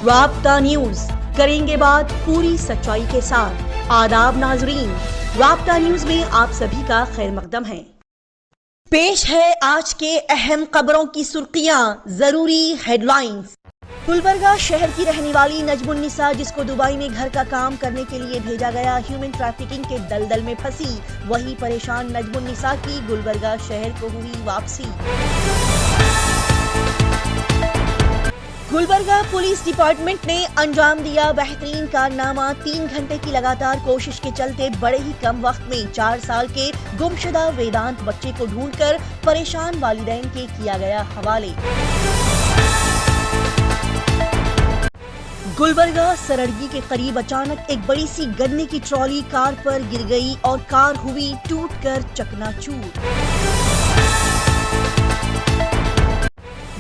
رابطہ نیوز کریں گے بات پوری سچائی کے ساتھ۔ آداب ناظرین، رابطہ نیوز میں آپ سبھی کا خیر مقدم ہے۔ پیش ہے آج کے اہم خبروں کی سرخیاں، ضروری ہیڈ لائنز۔ گلبرگہ شہر کی رہنے والی نجم النساء، جس کو دبئی میں گھر کا کام کرنے کے لیے بھیجا گیا، ہیومن ٹریفکنگ کے دلدل میں پھنسی۔ وہی پریشان نجم النساء کی گلبرگہ شہر کو ہوئی واپسی۔ گلبرگہ پولیس ڈپارٹمنٹ نے انجام دیا بہترین کارنامہ۔ 3 گھنٹے کی لگاتار کوشش کے چلتے بڑے ہی کم وقت میں 4 سال کے گمشدہ ویدانت بچے کو ڈھونڈ کر پریشان والدین کے کیا گیا حوالے۔ گلبرگہ سرڑگی کے قریب اچانک ایک بڑی سی گنے کی ٹرالی کار پر گر گئی اور کار ہوئی ٹوٹ کر چکنا چور۔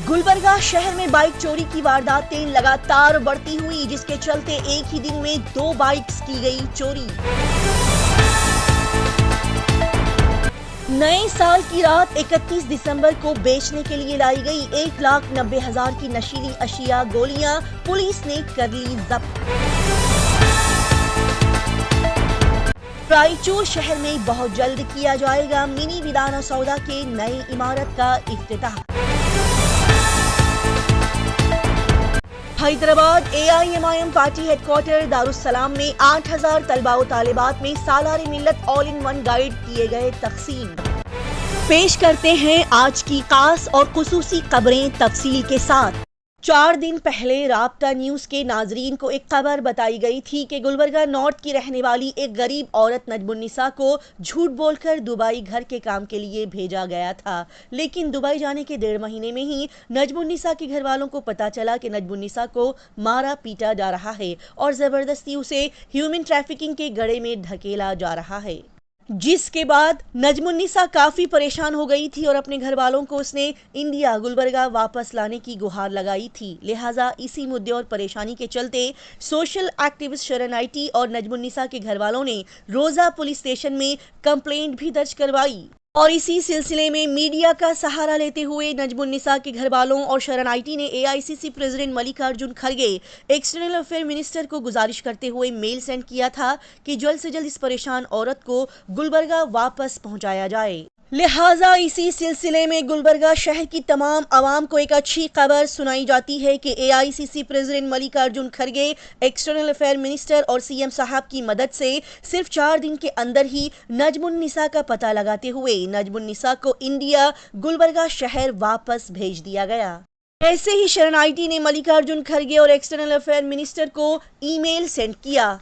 گلبرگہ شہر میں بائک چوری کی وارداتیں لگاتار بڑھتی ہوئی، جس کے چلتے ایک ہی دن میں 2 بائکس کی گئی چوری۔ نئے سال کی رات 31 دسمبر کو بیچنے کے لیے لائی گئی 1,90,000 کی نشیلی اشیاء گولیاں پولیس نے کر لی ضبط۔ رائچور شہر میں بہت جلد کیا جائے گا منی ودھانا سودا کے نئے عمارت کا افتتاح۔ Hyderabad AIMIM party headquarter Darussalam میں 8,000 طلباء و طالبات میں سالار ملت آل ان ون گائیڈ کیے گئے تقسیم۔ پیش کرتے ہیں آج کی خاص اور خصوصی خبریں تفصیل کے ساتھ۔ 4 دن پہلے رابطہ نیوز کے ناظرین کو ایک خبر بتائی گئی تھی کہ گلبرگہ نارتھ کی رہنے والی ایک غریب عورت نجم النساء کو جھوٹ بول کر دبئی گھر کے کام کے لیے بھیجا گیا تھا، لیکن دبئی جانے کے 1.5 مہینے میں ہی نجم النساء کے گھر والوں کو پتا چلا کہ نجم النساء کو مارا پیٹا جا رہا ہے اور زبردستی اسے ہیومن ٹریفکنگ کے گڑھے میں دھکیلا جا رہا ہے، جس کے بعد نجم النساء کافی پریشان ہو گئی تھی اور اپنے گھر والوں کو اس نے انڈیا گلبرگہ واپس لانے کی گہار لگائی تھی۔ لہٰذا اسی مدعے اور پریشانی کے چلتے سوشل ایکٹیوسٹ شرن آئی اور نجم النساء کے گھر والوں نے روزہ پولیس اسٹیشن میں کمپلینٹ بھی درج کروائی، اور اسی سلسلے میں میڈیا کا سہارا لیتے ہوئے نجم النساء کے گھر والوں اور شرن آئی نے AICC president Mallikarjun Kharge external affair minister کو گزارش کرتے ہوئے میل سینڈ کیا تھا کہ جلد سے جلد اس پریشان عورت کو گلبرگہ واپس پہنچایا جائے۔ لہٰذا اسی سلسلے میں گلبرگہ شہر کی تمام عوام کو ایک اچھی خبر سنائی جاتی ہے کہ AICC president Mallikarjun Kharge external affair minister اور CM صاحب کی مدد سے صرف 4 دن کے اندر ہی نجم النساء کا پتہ لگاتے ہوئے نجم النساء کو انڈیا گلبرگہ شہر واپس بھیج دیا گیا۔ ایسے ہی شرن آئی نے ملکارجن کھڑگے اور ایکسٹرنل افیئر منسٹر کو ای میل سینڈ کیا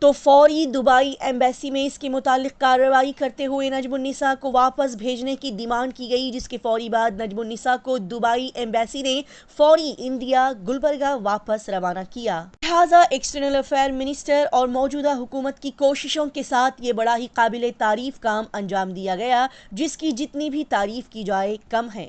تو فوری دبئی ایمبیسی میں اس کے متعلق کارروائی کرتے ہوئے نجم النساء کو واپس بھیجنے کی ڈیمانڈ کی گئی، جس کے فوری بعد نجم النساء کو دبئی ایمبیسی نے فوری انڈیا گلبرگہ واپس روانہ کیا۔ لہٰذا ایکسٹرنل افیئر منسٹر اور موجودہ حکومت کی کوششوں کے ساتھ یہ بڑا ہی قابل تعریف کام انجام دیا گیا، جس کی جتنی بھی تعریف کی جائے کم ہے۔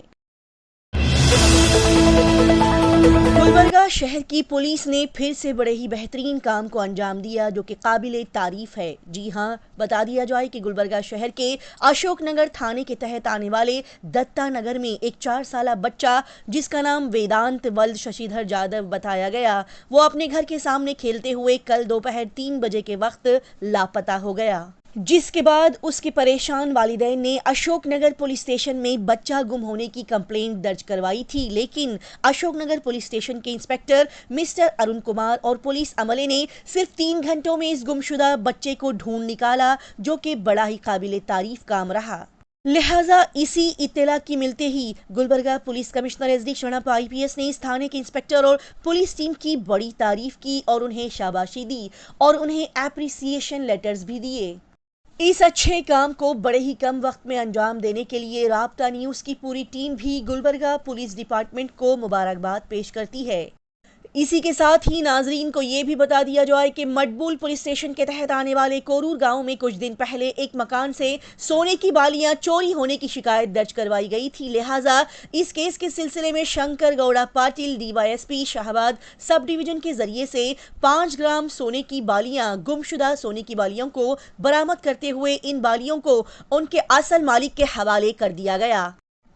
گلبرگہ شہر کی پولیس نے پھر سے بڑے ہی بہترین کام کو انجام دیا، جو کہ قابل تعریف ہے۔ جی ہاں، بتا دیا جائے کہ گلبرگہ شہر کے اشوک نگر تھانے کے تحت آنے والے دتا نگر میں ایک 4 سالہ بچہ، جس کا نام ویدانت ولد ششیدھر جادو بتایا گیا، وہ اپنے گھر کے سامنے کھیلتے ہوئے کل دوپہر 3 بجے کے وقت لاپتہ ہو گیا، جس کے بعد اس کے پریشان والدین نے اشوک نگر پولیس اسٹیشن میں بچہ گم ہونے کی کمپلینٹ درج کروائی تھی، لیکن اشوک نگر پولیس اسٹیشن کے انسپکٹر مسٹر ارون کمار اور پولیس عملے نے صرف 3 گھنٹوں میں اس گمشدہ بچے کو ڈھونڈ نکالا، جو کہ بڑا ہی قابل تعریف کام رہا۔ لہٰذا اسی اطلاع کی ملتے ہی Gulbarga police commissioner SD Sharanappa IPS نے اس تھانے کے انسپکٹر اور پولیس ٹیم کی بڑی تعریف کی اور انہیں شاباشی دی اور انہیں اپریسیشن لیٹرز بھی دیے۔ اس اچھے کام کو بڑے ہی کم وقت میں انجام دینے کے لیے رابطہ نیوز کی پوری ٹیم بھی گلبرگہ پولیس ڈپارٹمنٹ کو مبارکباد پیش کرتی ہے۔ اسی کے ساتھ ہی ناظرین کو یہ بھی بتا دیا جائے کہ مڈبول پولیس اسٹیشن کے تحت آنے والے کورور گاؤں میں کچھ دن پہلے ایک مکان سے سونے کی بالیاں چوری ہونے کی شکایت درج کروائی گئی تھی۔ لہٰذا اس کیس کے سلسلے میں شنکر گوڑا پاٹل DYSP شاہباد سب ڈویژن کے ذریعے سے 5 گرام سونے کی بالیاں، گمشدہ سونے کی بالیوں کو برآمد کرتے ہوئے ان بالیوں کو ان کے اصل مالک کے حوالے کر دیا گیا۔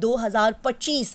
2025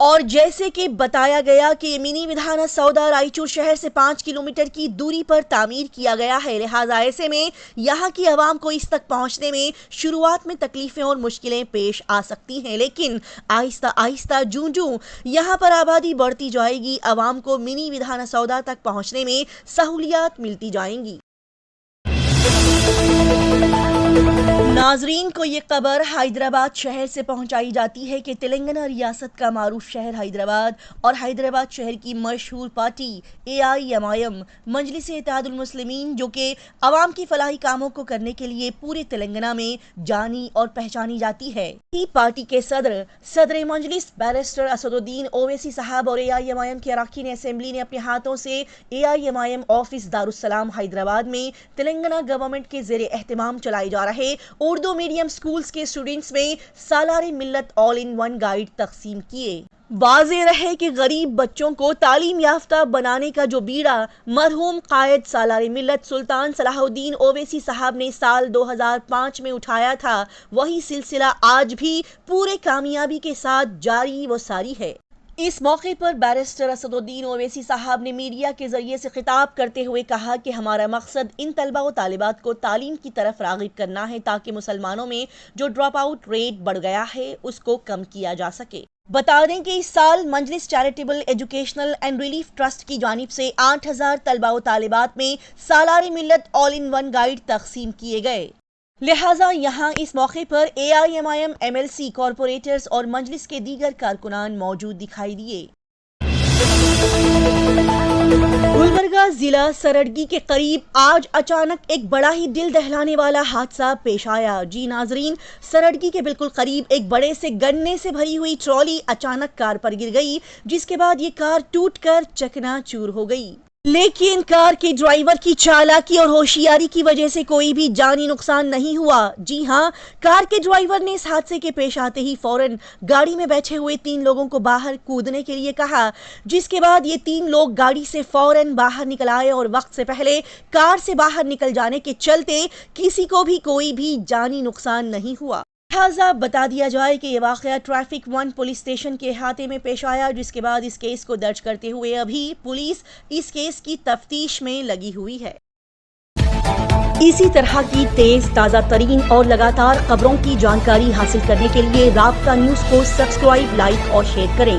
اور جیسے کہ بتایا گیا کہ منی ودھانا سودا رائچور شہر سے 5 کلومیٹر کی دوری پر تعمیر کیا گیا ہے، لہٰذا ایسے میں یہاں کی عوام کو اس تک پہنچنے میں شروعات میں تکلیفیں اور مشکلیں پیش آ سکتی ہیں، لیکن آہستہ آہستہ جوں یہاں پر آبادی بڑھتی جائے گی، عوام کو منی ودھانا سودا تک پہنچنے میں سہولیات ملتی جائیں گی۔ ناظرین کو یہ خبر حیدرآباد شہر سے پہنچائی جاتی ہے کہ تلنگانہ ریاست کا معروف شہر حیدرآباد اور حیدرآباد شہر کی مشہور پارٹی AIMIM مجلس اتحاد المسلمین، جو کہ عوام کی فلاحی کاموں کو کرنے کے لیے پورے تلنگانہ میں جانی اور پہچانی جاتی ہے، یہ پارٹی کے صدر مجلس بیرسٹر اسد الدین اویسی صاحب اور AIMIM کے اراکین اسمبلی نے اپنے ہاتھوں سے AIMIM آفس دارالسلام حیدرآباد میں تلنگانہ گورنمنٹ کے زیر اہتمام چلائے جا رہے اردو میڈیم سکولز کے اسٹوڈنٹس میں سالار ملت آل ان ون گائیڈ تقسیم کیے۔ واضح رہے کہ غریب بچوں کو تعلیم یافتہ بنانے کا جو بیڑا مرحوم قائد سالار ملت سلطان صلاح الدین اویسی صاحب نے سال 2005 میں اٹھایا تھا، وہی سلسلہ آج بھی پورے کامیابی کے ساتھ جاری و ساری ہے۔ اس موقع پر بیرسٹر اسد الدین اویسی صاحب نے میڈیا کے ذریعے سے خطاب کرتے ہوئے کہا کہ ہمارا مقصد ان طلبہ و طالبات کو تعلیم کی طرف راغب کرنا ہے تاکہ مسلمانوں میں جو ڈراپ آؤٹ ریٹ بڑھ گیا ہے اس کو کم کیا جا سکے۔ بتا دیں کہ اس سال مجلس charitable educational and relief trust کی جانب سے 8000 طلبہ و طالبات میں سالار ملت آل ان ون گائیڈ تقسیم کیے گئے، لہٰذا یہاں اس موقع پر AIMIM MLC کارپوریٹرز اور مجلس کے دیگر کارکنان موجود دکھائی دیے۔ گلبرگہ ضلع سرڑگی کے قریب آج اچانک ایک بڑا ہی دل دہلانے والا حادثہ پیش آیا۔ جی ناظرین، سرڑگی کے بالکل قریب ایک بڑے سے گنے سے بھری ہوئی ٹرالی اچانک کار پر گر گئی، جس کے بعد یہ کار ٹوٹ کر چکنا چور ہو گئی، لیکن کار کے ڈرائیور کی چالاکی اور ہوشیاری کی وجہ سے کوئی بھی جانی نقصان نہیں ہوا۔ جی ہاں، کار کے ڈرائیور نے اس حادثے کے پیش آتے ہی فوراً گاڑی میں بیٹھے ہوئے 3 لوگوں کو باہر کودنے کے لیے کہا، جس کے بعد یہ 3 لوگ گاڑی سے فوراً باہر نکل آئے اور وقت سے پہلے کار سے باہر نکل جانے کے چلتے کسی کو بھی کوئی بھی جانی نقصان نہیں ہوا۔ لہٰذا بتا دیا جائے کہ یہ واقعہ ٹریفک 1 پولیس اسٹیشن کے احاطے میں پیش آیا، جس کے بعد اس کیس کو درج کرتے ہوئے ابھی پولیس اس کیس کی تفتیش میں لگی ہوئی ہے۔ اسی طرح کی تیز تازہ ترین اور لگاتار خبروں کی جانکاری حاصل کرنے کے لیے رابطہ نیوز کو سبسکرائب، لائک اور شیئر کریں۔